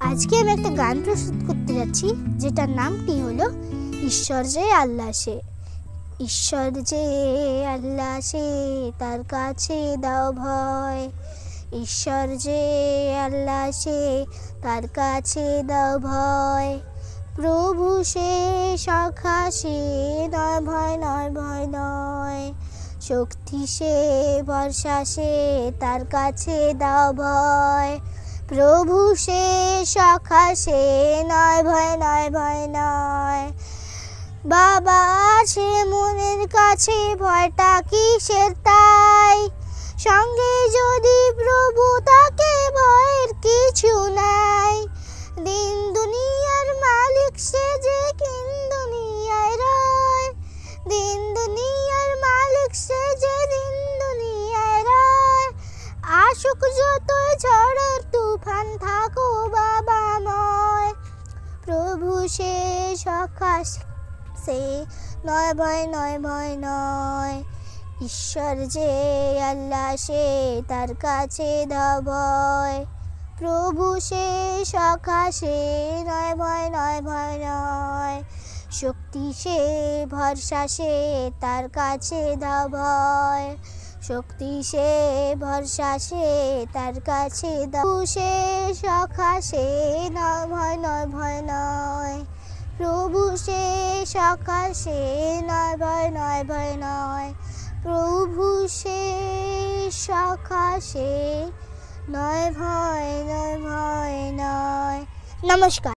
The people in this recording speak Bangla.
আজকে আমি একটা গান প্রস্তুত করতে যাচ্ছি, যেটার নামটি হলো ঈশ্বর যে আল্লাহ সে। ঈশ্বর যে আল্লাহ সে, তার কাছে দাও ভয়। ঈশ্বর যে আল্লাহ সে, তার কাছে দাও ভয়। প্রভু সে সখা সে, নয় ভয় নয় ভয় নয়। শক্তি সে ভরসা সে, তার কাছে দাও ভয়। প্রভু সে সখা সে, নয় ভয় নয় ভয় নয়। বাবা আছে মনের কাছে, ভয়টা কিসের তাই? সঙ্গে যদি প্রভু তাকে, ভয়ের কিছু নাই। দিন দুনিয়ার মালিক সে যে, কিন দুনিয়ায় রয়। দিন দুনিয়ার মালিক সে যে, দিন দুনিয়ায় রয়। আসুক যতই ঝড়ের তুফান, থাকো বাবাময়। প্রভু সে সখা সে, নয় ভয় নয় ভয় নয়। ঈশ্বর যে আল্লাহ সে, তার কাছে দাও ভয়। প্রভু সে সখা সে, নয় ভয় নয় ভয় নয়। শক্তি সে ভরসা সে, তার কাছে দাও ভয়। শক্তি সে ভরসা সে, তার কাছে দাও। সে সখা সে, নয় ভয় নয় ভয় নয়। প্রভু সে সখা সে, নয় ভয় নয় ভয় নয়। প্রভু সে সখা সে, নয় ভয় নয় ভয় নয়। নমস্কার।